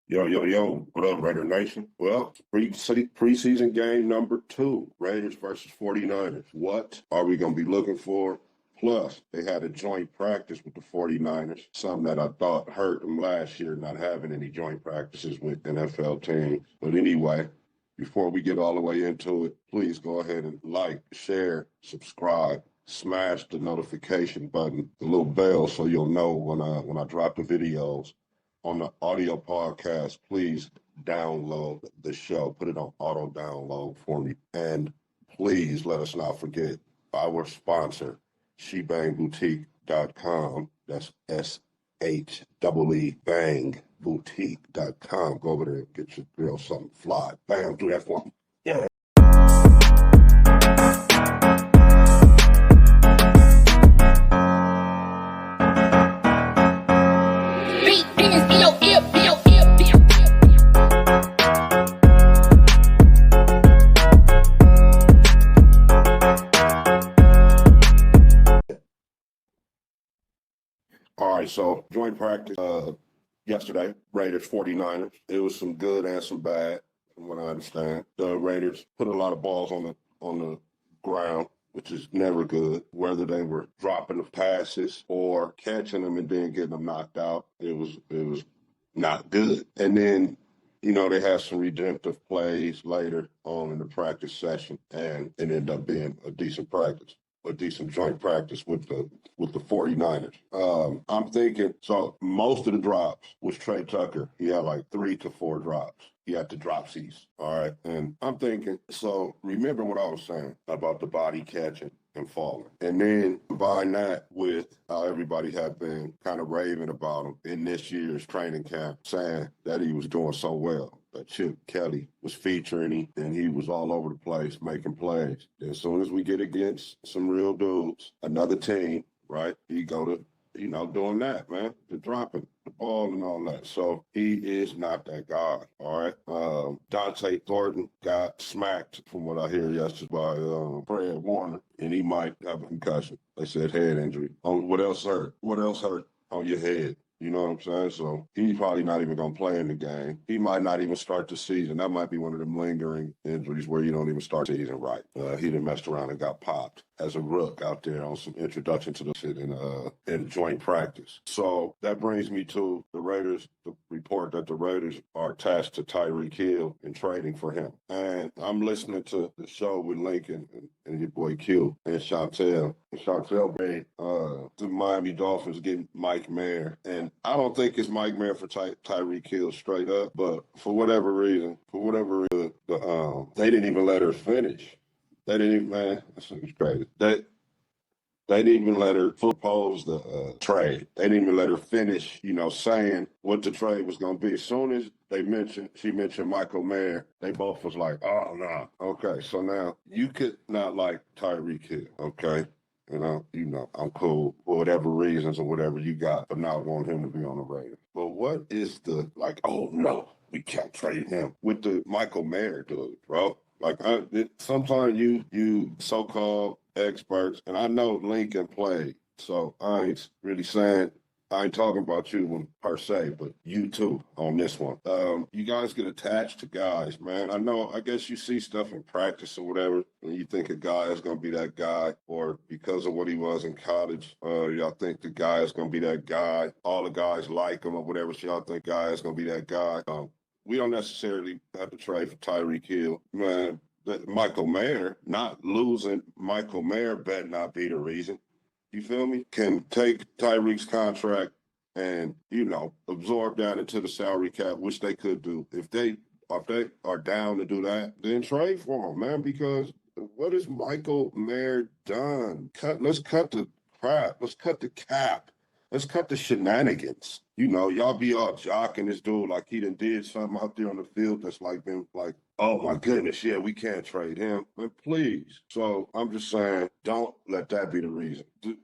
Yo, yo, yo, what up, Raider Nation? Well, preseason game number 2, Raiders versus 49ers. What are we going to be looking for? Plus, they had a joint practice with the 49ers, something that I thought hurt them last year, not having any joint practices with NFL teams. But anyway, before we get all the way into it, please go ahead and like, share, subscribe, smash the notification button, the little bell, so you'll know when I drop the videos. On the audio podcast, please download the show. Put it on auto download for me. And please let us not forget our sponsor, shebangboutique.com. That's SHEE Bang Boutique.com. Go over there and get your girl something fly. Bam, do that for me. Yeah. All right, so joint practice yesterday, Raiders 49ers. It was some good and some bad, from what I understand. The Raiders put a lot of balls on the ground, which is never good. Whether they were dropping the passes or catching them and then getting them knocked out, it was not good. And then, they had some redemptive plays later on in the practice session, and it ended up being a decent practice. A decent joint practice with the 49ers. I'm thinking, so most of the drops was Trey Tucker. He had like 3 to 4 drops. He had the dropsies. All right. And I'm thinking, so remember what I was saying about the body catching and falling. And then combine that with how everybody had been kind of raving about him in this year's training camp, saying that he was doing so well. That Chip Kelly was featuring him, and he was all over the place making plays. As soon as we get against some real dudes, another team, right, he go to, doing that, man, the dropping the ball and all that. So he is not that guy, all right? Dante Thornton got smacked, from what I hear yesterday, by Fred Warner, and he might have a concussion. They said head injury. What else hurt? What else hurt on your head? You know what I'm saying? So he's probably not even going to play in the game. He might not even start the season. That might be one of them lingering injuries where you don't even start the season right. He done messed around and got popped as a rook out there on some introduction to the shit in joint practice. So that brings me to the Raiders, the report that the Raiders are attached to Tyreek Hill and trading for him. And I'm listening to the show with Lincoln and your boy Q and Chantel. And Chantel made the Miami Dolphins getting Mike Mayer. And I don't think it's Mike Mayer for Tyreek Hill straight up, but for whatever reason, they didn't even let her finish. They didn't even, man, that's crazy. They didn't even let her propose the trade. They didn't even let her finish, saying what the trade was going to be. As soon as she mentioned Michael Mayer, they both was like, oh, no. Okay, so now you could not like Tyreek Hill, okay? I'm cool for whatever reasons or whatever you got for not wanting him to be on the Raiders. But what is the, oh, no, we can't trade him with the Michael Mayer dude, bro? Sometimes you so-called experts, and I know Lincoln played, so I ain't really saying, I ain't talking about you per se, but you too on this one. You guys get attached to guys, man. I guess you see stuff in practice or whatever, and you think a guy is going to be that guy, or because of what he was in college, y'all think the guy is going to be that guy. All the guys like him or whatever, so y'all think guy is going to be that guy. We don't necessarily have to trade for Tyreek Hill. Man, Michael Mayer, not losing Michael Mayer better not be the reason. You feel me? Can take Tyreek's contract and, absorb down into the salary cap, which they could do. If they are down to do that, then trade for him, man, because what has Michael Mayer done? Let's cut the crap. Let's cut the cap. Let's cut the shenanigans. Y'all be all jocking this dude like he done did something out there on the field that's been like, oh my goodness, yeah, we can't trade him. But please. So I'm just saying, don't let that be the reason.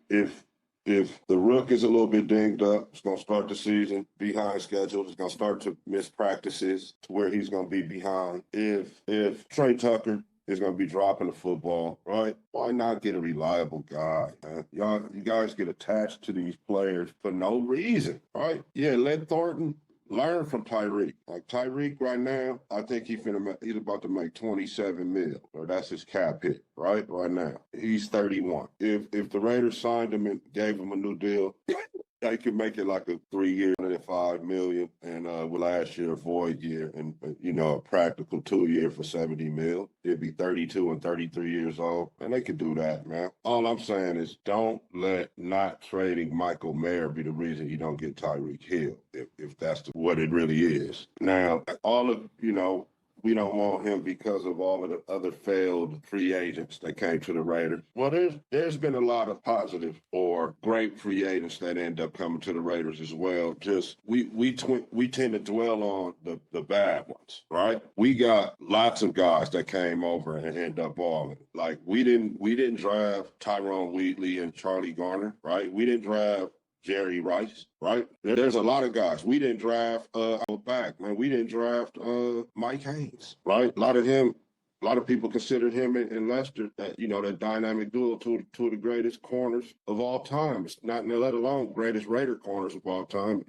If the rook is a little bit dinged up, it's going to start the season behind schedule. It's going to start to miss practices to where he's going to be behind. If Trey Tucker is going to be dropping the football, right? Why not get a reliable guy, man? You guys get attached to these players for no reason, right? Yeah, let Thornton learn from Tyreek. Like Tyreek right now, I think he's about to make 27 mil, or that's his cap hit, right now. He's 31. If the Raiders signed him and gave him a new deal, they could make it like a 3-year, $5 million, and with last year a void year, and a practical 2-year for 70 mil. It'd be 32 and 33 years old, and they could do that, man. All I'm saying is, don't let not trading Michael Mayer be the reason you don't get Tyreek Hill, if that's what it really is. Now, we don't want him because of all of the other failed free agents that came to the Raiders. Well, there's been a lot of positive or great free agents that end up coming to the Raiders as well. Just we tend to dwell on the bad ones, right? We got lots of guys that came over and end up balling. Like we didn't draft Tyrone Wheatley and Charlie Garner, right? We didn't draft Jerry Rice, right? There's a lot of guys. We didn't draft we didn't draft Mike Haynes, right? A lot of people considered him and Lester that dynamic duo two of the greatest corners of all time. It's not let alone greatest Raider corners of all time,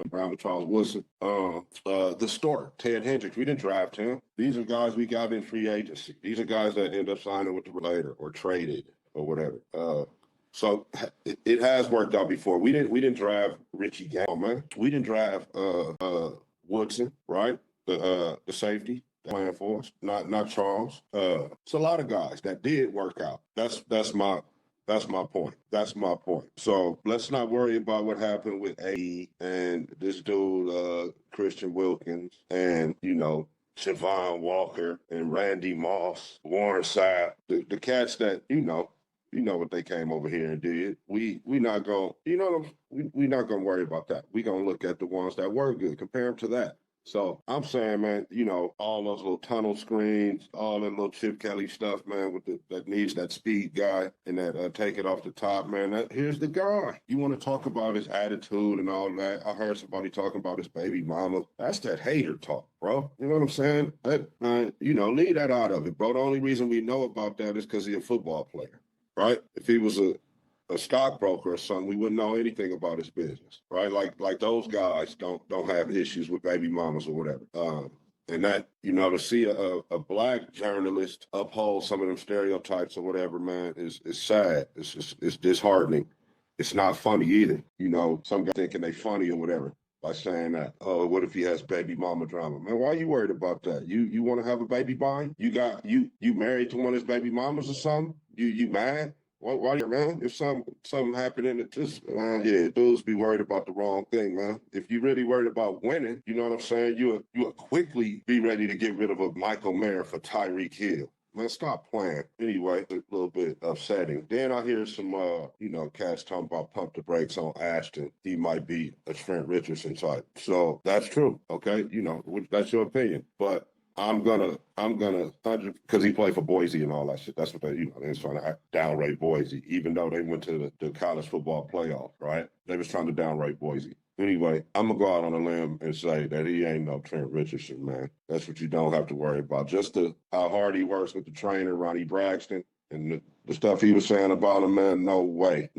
Brown with Charles Woodson. The Stork, Ted Hendricks, we didn't draft him. These are guys we got in free agency. These are guys that end up signing with the Raider or traded or whatever. So it has worked out before. We didn't draft Richie Gang, man. We didn't draft Woodson, right? The safety playing for us, not Charles. It's a lot of guys that did work out. That's my point. That's my point. So let's not worry about what happened with A and this dude Christian Wilkins and Javon Walker and Randy Moss, Warren Sapp, the cats that what they came over here and did. We not gonna, we not gonna worry about that. We gonna look at the ones that were good, compare them to that. So I'm saying, man, all those little tunnel screens, all that little Chip Kelly stuff, man, that needs that speed guy and that take it off the top, man. Here's the guy. You want to talk about his attitude and all that? I heard somebody talking about his baby mama. That's that hater talk, bro. You know what I'm saying? Leave that out of it, bro. The only reason we know about that is because he's a football player. Right? If he was a stockbroker or something, we wouldn't know anything about his business, right? Like those guys don't have issues with baby mamas or whatever. And that, to see a black journalist uphold some of them stereotypes or whatever, man, is sad. It's disheartening. It's not funny either. Some guys thinking they funny or whatever by saying that. Oh, what if he has baby mama drama? Man, why are you worried about that? You want to have a baby by him? You married to one of his baby mamas or something? You mad? Why, man? If something happening, dudes be worried about the wrong thing, man. If you really worried about winning, you know what I'm saying? You would quickly be ready to get rid of a Michael Mayer for Tyreek Hill. Man, stop playing. Anyway, a little bit upsetting. Then I hear some, cats talking about pump the brakes on Ashton. He might be a Trent Richardson type. So that's true, okay? That's your opinion. But I'm gonna, because he played for Boise and all that shit. That's what they're trying to downrate Boise, even though they went to the college football playoff, right? They was trying to downrate Boise. Anyway, I'm gonna go out on a limb and say that he ain't no Trent Richardson, man. That's what you don't have to worry about. Just how hard he works with the trainer, Ronnie Braxton, and the stuff he was saying about him, man. No way,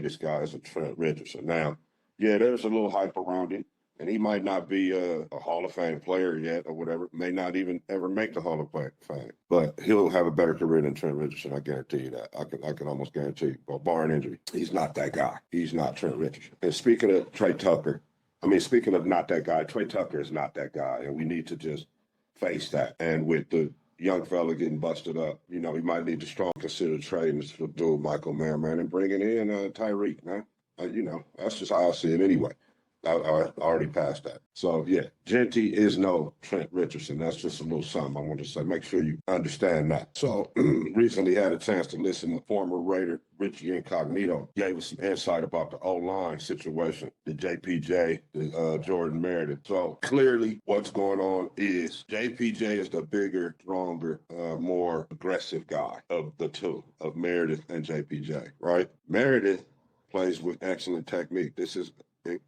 this guy is a Trent Richardson. Now, yeah, there's a little hype around him. And he might not be a Hall of Fame player yet or whatever, may not even ever make the Hall of Fame. But he'll have a better career than Trent Richardson, I guarantee you that. I can almost guarantee you. But barring injury, he's not that guy. He's not Trent Richardson. And speaking of speaking of not that guy, Trey Tucker is not that guy. And we need to just face that. And with the young fella getting busted up, he might need to strong consider trading this dude, Michael Mayer, man, and bringing in Tyreek, man. That's just how I see it anyway. I already passed that. So, yeah, Jeanty is no Trent Richardson. That's just a little something I want to say. Make sure you understand that. So, recently had a chance to listen to former Raider Richie Incognito. Gave us some insight about the O-line situation, the JPJ, the Jordan Meredith. So, clearly what's going on is JPJ is the bigger, stronger, more aggressive guy of the two, of Meredith and JPJ, right? Meredith plays with excellent technique. This is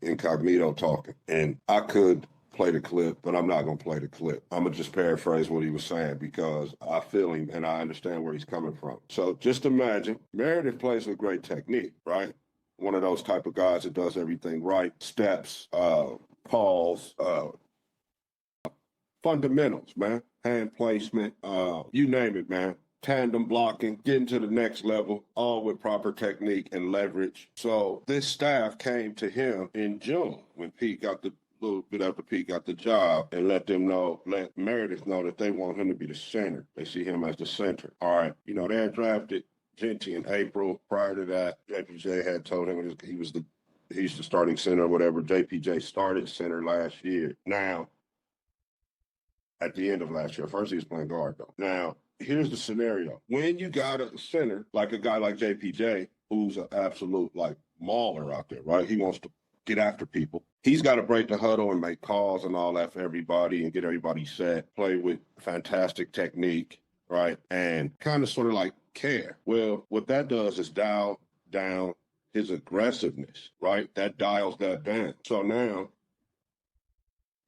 Incognito talking. And I could play the clip, but I'm not going to play the clip. I'm going to just paraphrase what he was saying because I feel him and I understand where he's coming from. So just imagine Meredith plays with great technique, right? One of those type of guys that does everything right, steps, calls, fundamentals, man. Hand placement, you name it, man. Tandem blocking, getting to the next level, all with proper technique and leverage. So this staff came to him in June when Pete got the little bit after Pete got the job and let Meredith know that they want him to be the center. They see him as the center. All right. You know, they had drafted Jeanty in April. Prior to that, JPJ had told him he's the starting center or whatever. JPJ started center last year. Now, at the end of last year. First, he was playing guard, though. Now, here's the scenario. When you got a center, like a guy like JPJ, who's an absolute, like, mauler out there, right? He wants to get after people. He's got to break the huddle and make calls and all that for everybody and get everybody set, play with fantastic technique, right? And kind of sort of like care. Well, what that does is dial down his aggressiveness, right? That dials that down. So now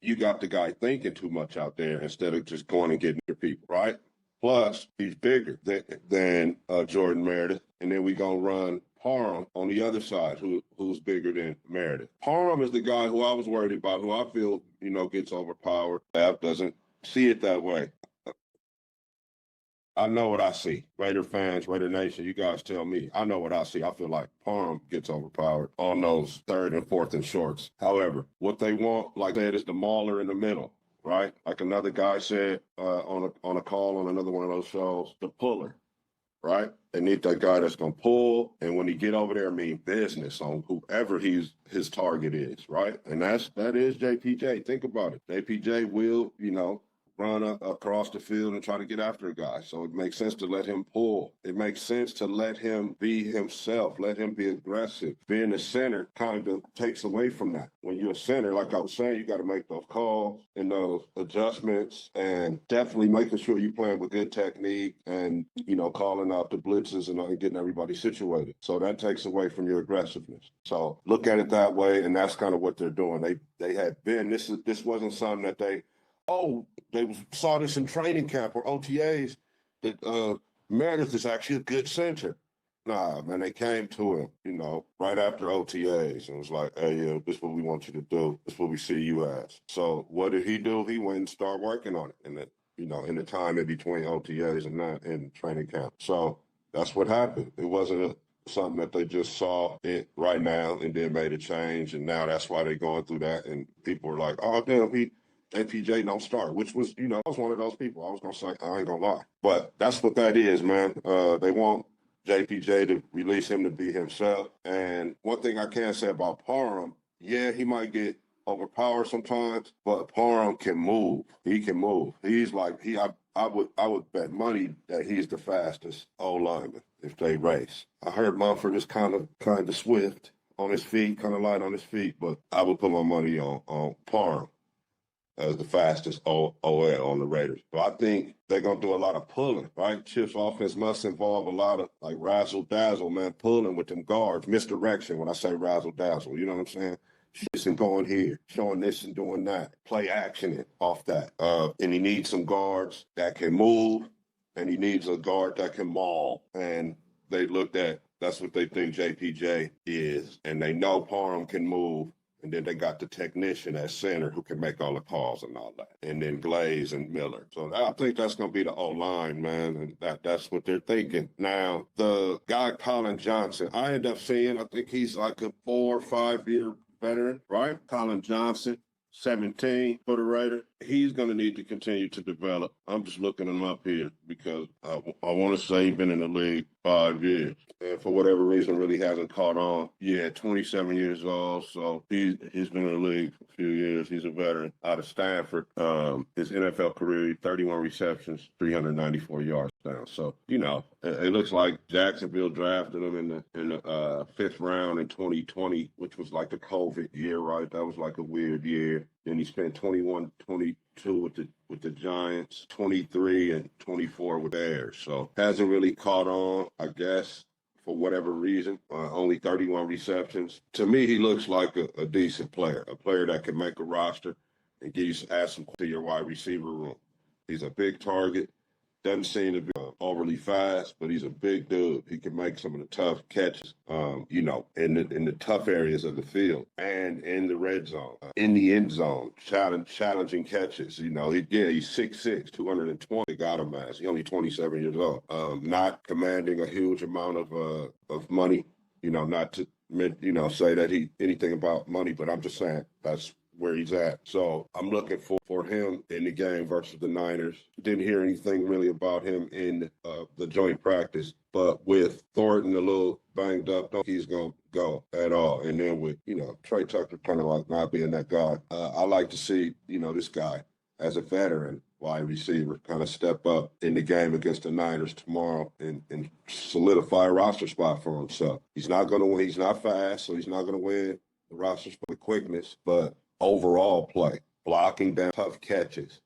you got the guy thinking too much out there instead of just going and getting your people, right? Plus, he's bigger than Jordan Meredith. And then we going to run Parham on the other side, who's bigger than Meredith. Parham is the guy who I was worried about, who I feel, gets overpowered. Staff doesn't see it that way. I know what I see. Raider fans, Raider Nation, you guys tell me. I know what I see. I feel like Parham gets overpowered on those third and fourth and shorts. However, what they want, like I said, is the mauler in the middle, right? Like another guy said on a call on another one of those shows, the puller, right? They need that guy that's going to pull, and when he get over there, mean business on whoever his target is, right? And that is JPJ. Think about it. JPJ will, run across the field and try to get after a guy. So it makes sense to let him pull. It makes sense to let him be himself, let him be aggressive. Being a center kind of takes away from that. When you're a center, like I was saying, you got to make those calls and those adjustments and definitely making sure you're playing with good technique and, calling out the blitzes and getting everybody situated. So that takes away from your aggressiveness. So look at it that way, and that's kind of what they're doing. They had been, this wasn't something that they saw this in training camp or OTAs that Meredith is actually a good center. Nah, man, they came to him, right after OTAs and was like, hey, yeah, this is what we want you to do. This is what we see you as. So what did he do? He went and started working on it in the time in between OTAs and that in training camp. So that's what happened. It wasn't something that they just saw it right now and then made a change. And now that's why they're going through that. And people are like, oh, damn, JPJ don't start, which was, I was one of those people. I was going to say, I ain't going to lie. But that's what that is, man. They want JPJ to release him to be himself. And one thing I can say about Parham, yeah, he might get overpowered sometimes, but Parham can move. He can move. He's like, I would bet money that he's the fastest O-lineman if they race. I heard Mumford is kind of swift on his feet, kind of light on his feet, but I would put my money on Parham as the fastest OL on the Raiders. But I think they're going to do a lot of pulling, right? Chip's offense must involve a lot of, like, razzle-dazzle, man, pulling with them guards, misdirection when I say razzle-dazzle, you know what I'm saying? Shit's and going here, showing this and doing that, play action off that. And he needs some guards that can move, and he needs a guard that can maul. And they looked at, that's what they think JPJ is, and they know Parham can move. And then they got the technician at center who can make all the calls and all that. And then Glaze and Miller. So I think that's going to be the O-line, man. And that's what they're thinking. Now, the guy, Collin Johnson, I end up seeing, I think he's like a 4 or 5 year veteran, right? Colin Johnson, 17 for the Raiders. He's going to need to continue to develop. I'm just looking him up here because I want to say he's been in the league 5 years. And for whatever reason, really hasn't caught on. Yeah, 27 years old. So he's been in the league for a few years. He's a veteran out of Stanford. His NFL career, 31 receptions, 394 yards down. So, it looks like Jacksonville drafted him in the 5th round in 2020, which was like the COVID year, right? That was like a weird year. Then he spent 21, 22 with the Giants, 23 and 24 with the Bears. So hasn't really caught on, I guess, for whatever reason. Only 31 receptions. To me, he looks like a decent player, a player that can make a roster and add some to your wide receiver room. He's a big target. Doesn't seem to be overly fast, but he's a big dude. He can make some of the tough catches, in the tough areas of the field and in the red zone, in the end zone, challenging catches. He's 6'6", 220. Got him as he's only 27 years old. Not commanding a huge amount of money. Not to say that he anything about money, but I'm just saying that's where he's at. So I'm looking for him in the game versus the Niners. Didn't hear anything really about him in the joint practice, but with Thornton a little banged up, don't think he's going to go at all. And then with, Trey Tucker kind of like not being that guy, I like to see, this guy as a veteran wide receiver kind of step up in the game against the Niners tomorrow and solidify a roster spot for himself. He's not going to win. He's not fast, so he's not going to win the roster spot with quickness, but overall play, blocking down tough catches,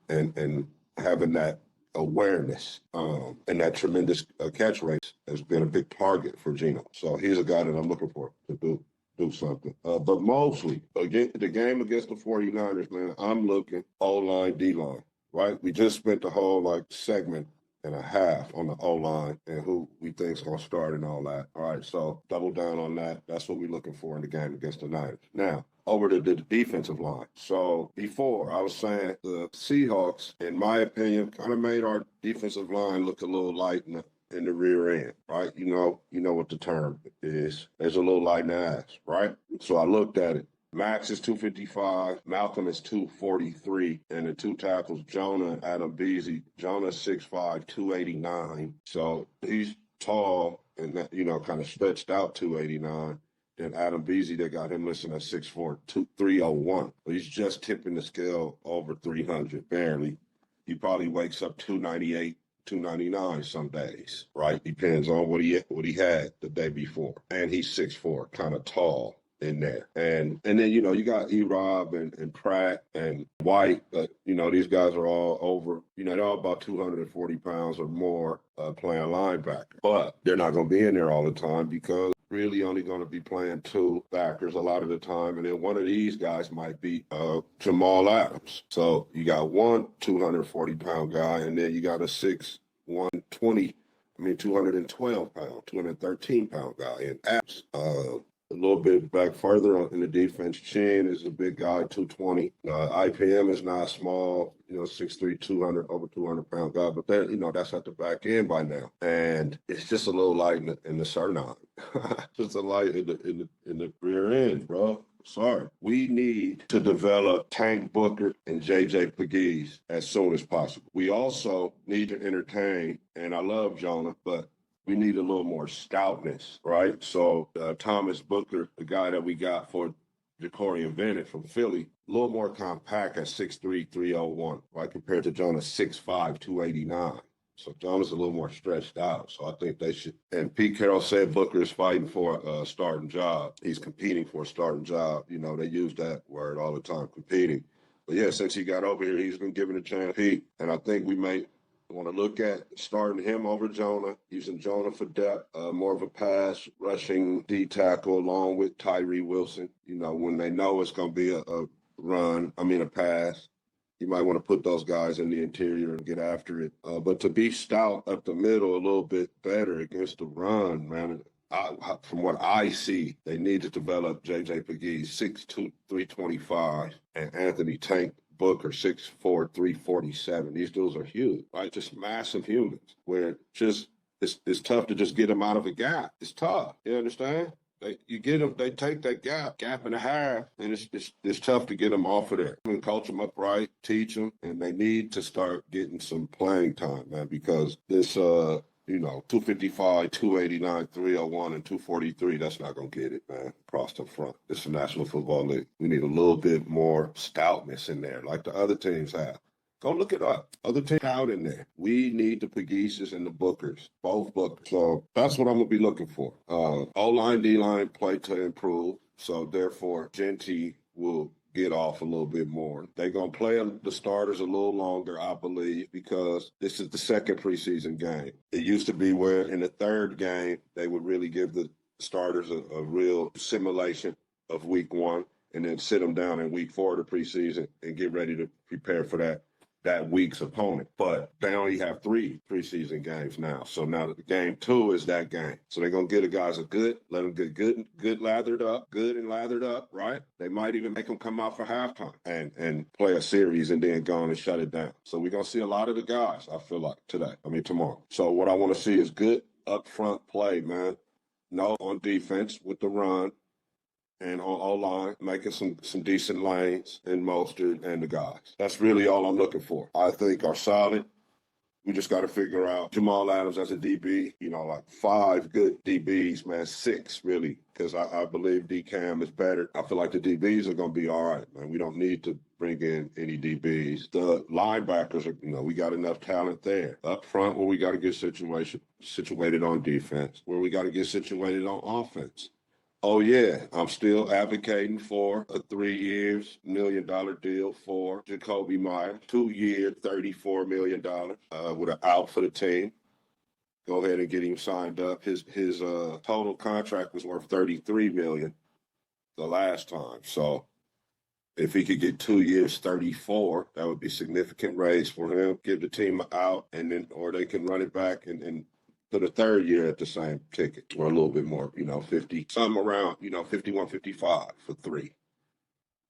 and having that awareness and that tremendous catch rate has been a big target for Geno. So he's a guy that I'm looking for to do something. But mostly, again, the game against the 49ers, man, I'm looking O-line, D-line, right? We just spent the whole, segment and a half on the O-line and who we think is going to start and all that. All right, so double down on that. That's what we're looking for in the game against the Niners. Now, over to the defensive line. So before, I was saying the Seahawks, in my opinion, kind of made our defensive line look a little light in the rear end, right? You know what the term is. There's a little light in the ass, right? So I looked at it. Max is 255, Malcolm is 243, and the two tackles, Jonah and Adam Beasley. Jonah's 6'5", 289. So he's tall and kind of stretched out 289. Then Adam Beasley, they got him listed at 6'4", 301. But he's just tipping the scale over 300, barely. He probably wakes up 298, 299 some days, right? Depends on what he had the day before. And he's 6'4", kind of tall in there. And then, you got E-Rob and Pratt and White, but, these guys are all over, they're all about 240 pounds or more playing linebacker. But they're not going to be in there all the time because really only going to be playing two backers a lot of the time. And then one of these guys might be Jamal Adams. So you got one 240-pound guy, and then you got a 212 pound, 213-pound guy in Adams. A little bit back further in the defense, Chin is a big guy, 220. IPM is not small, 6'3", 200, over 200-pound guy, but that's at the back end by now. And it's just a little light in the surname. Just a light in the rear end, bro. Sorry. We need to develop Tank Booker and J.J. Pegues as soon as possible. We also need to entertain, and I love Jonah, but we need a little more stoutness, right? So Thomas Booker, the guy that we got for Jakobi Bennett from Philly, a little more compact at 6'3", 301, right, compared to Jonah's 6'5", 289. So Jonah's a little more stretched out. So I think they should. And Pete Carroll said Booker is fighting for a starting job. He's competing for a starting job. They use that word all the time, competing. But yeah, since he got over here, he's been given a chance, Pete. And I think we may want to look at starting him over Jonah, using Jonah for depth, more of a pass rushing D tackle along with Tyree Wilson. When they know it's going to be a pass, you might want to put those guys in the interior and get after it. But to be stout up the middle a little bit better against the run, man, from what I see, they need to develop J.J. Pegues, 6'2", 325, and Anthony Tank Booker, 6'4", 347. These dudes are huge, right? Just massive humans where it's tough to just get them out of a gap. It's tough. You understand? You get them, they take that gap and a half, and it's tough to get them off of there. And coach them up right, teach them, and they need to start getting some playing time, man, because this 255, 289, 301, and 243, that's not going to get it, man, across the front. This is the National Football League. We need a little bit more stoutness in there, like the other teams have. Go look it up. Other teams out in there. We need the Pegueses and the Bookers, both Bookers. So that's what I'm going to be looking for. O-line, D-line play to improve. So therefore, Jeanty will get off a little bit more. They're going to play the starters a little longer, I believe, because this is the second preseason game. It used to be where in the third game, they would really give the starters a real simulation of week one and then sit them down in week 4 of the preseason and get ready to prepare for that that week's opponent. But they only have 3 preseason games now. So now the game 2 is that game. So they're gonna get the guys let them get good lathered up, right? They might even make them come out for halftime and play a series and then go on and shut it down. So we're gonna see a lot of the guys, I feel like, tomorrow. So what I want to see is good upfront play, man. No on defense with the run. And on O-line, making some decent lanes in Mostert and the guys. That's really all I'm looking for. I think are solid. We just got to figure out Jamal Adams as a DB, like 5 good DBs, man, 6 really, because I believe D-Cam is better. I feel like the DBs are going to be all right, man. We don't need to bring in any DBs. The linebackers are, we got enough talent there. Up front, where we got to get situated on defense, where we got to get situated on offense. Oh, yeah, I'm still advocating for a 3-year, $1 million deal for Jakobi Myers, 2-year, $34 million with an out for the team. Go ahead and get him signed up. His total contract was worth $33 million the last time. So if he could get 2 years, 34, that would be significant raise for him. Give the team out, or they can run it back and for the 3rd year at the same ticket, or a little bit more, 50, something around, 51, 55 for 3,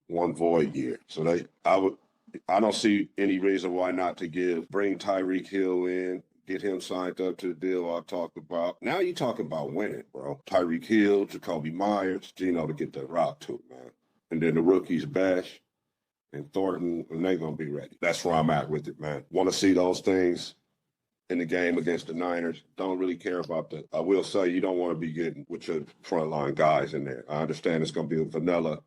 1 void year. So I don't see any reason why not to bring Tyreek Hill in, get him signed up to the deal I talked about. Now you talking about winning, bro. Tyreek Hill, Jakobi Myers, Gino to get that rock to, man. And then the rookies, Bash and Thornton, and they're going to be ready. That's where I'm at with it, man. Want to see those things in the game against the Niners. Don't really care about that. I will say you don't want to be getting with your frontline guys in there. I understand it's going to be a vanilla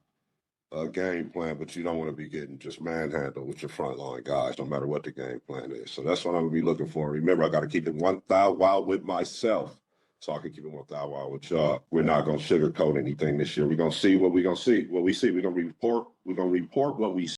game plan, but you don't want to be getting just manhandled with your frontline guys, no matter what the game plan is. So that's what I'm going to be looking for. Remember, I got to keep it 1,000 wild with myself so I can keep it 1,000 wild with y'all. We're not going to sugarcoat anything this year. We're going to see what we're going to see. What we see, we're going to report what we see.